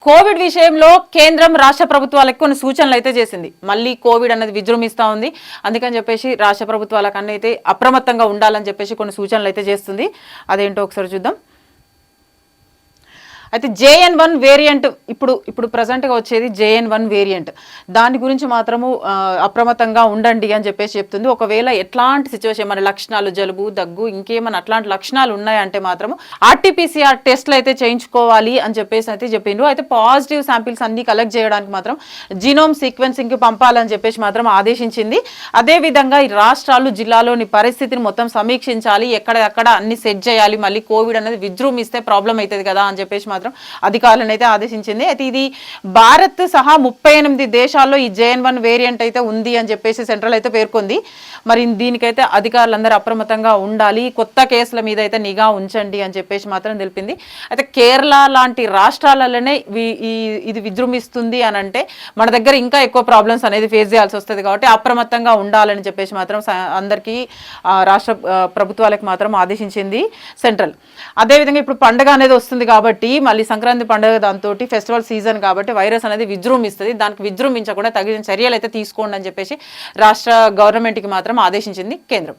Covid విషయంలో కేంద్రం రాష్ట్ర ప్రభుత్వాలకు కొన్ని సూచనలు అయితే చేసింది. మళ్ళీ కోవిడ్ అనేది విజృంభిస్తూ ఉంది. అందుకని చెప్పేసి రాష్ట్ర ప్రభుత్వాలకు అయితే అప్రమత్తంగా ఉండాలని చెప్పేసి కొన్ని సూచనలు అయితే చేస్తుంది. అదేంటో ఒకసారి చూద్దాం. అయితే JN1 వేరియంట్ ఇప్పుడు ప్రజెంట్గా వచ్చేది JN1 వేరియంట్. దాని గురించి మాత్రము అప్రమత్తంగా ఉండండి అని చెప్పేసి చెప్తుంది. ఒకవేళ ఎట్లాంటి సిచ్యువేషన్ మన లక్షణాలు జలుబు దగ్గు ఇంకేమైనా అట్లాంటి లక్షణాలు ఉన్నాయంటే మాత్రము RT-PCR టెస్ట్లు అయితే చేయించుకోవాలి అని చెప్పేసి అయితే చెప్పిండ్రు. అయితే పాజిటివ్ శాంపిల్స్ అన్ని కలెక్ట్ చేయడానికి మాత్రం జీనోమ్ సీక్వెన్సింగ్కి పంపాలని చెప్పేసి మాత్రం ఆదేశించింది. అదేవిధంగా ఈ రాష్ట్రాలు జిల్లాలోని పరిస్థితిని మొత్తం సమీక్షించాలి, ఎక్కడెక్కడ అన్ని సెట్ చేయాలి, మళ్ళీ కోవిడ్ అనేది విజృంభిస్తే ప్రాబ్లం అవుతుంది కదా అని చెప్పేసి మాత్రం అధికారులను అయితే ఆదేశించింది. అయితే ఇది భారత్ సహా 38 దేశాల్లో ఈ JN1 వేరియంట్ అయితే ఉంది అని చెప్పేసి సెంట్రల్ అయితే పేర్కొంది. మరి దీనికైతే అధికారులందరూ అప్రమత్తంగా ఉండాలి, కొత్త కేసుల మీద అయితే నిఘా ఉంచండి అని చెప్పేసి మాత్రం తెలిపింది. అయితే కేరళ లాంటి రాష్ట్రాలలోనే ఇది విజృంభిస్తుంది అని అంటే మన దగ్గర ఇంకా ఎక్కువ ప్రాబ్లమ్స్ అనేది ఫేస్ చేయాల్సి వస్తుంది. కాబట్టి అప్రమత్తంగా ఉండాలని చెప్పేసి మాత్రం అందరికీ రాష్ట్ర ప్రభుత్వాలకు మాత్రం ఆదేశించింది సెంట్రల్. అదేవిధంగా ఇప్పుడు పండుగ అనేది వస్తుంది కాబట్టి మళ్ళీ సంక్రాంతి పండుగ దాంతో ఫెస్టివల్ సీజన్ కాబట్టి వైరస్ అనేది విజృంభిస్తుంది. దానికి విజృంభించకుండా తగిన చర్యలు అయితే తీసుకోండి అని చెప్పేసి రాష్ట్ర గవర్నమెంట్కి మాత్రం ఆదేశించింది కేంద్రం.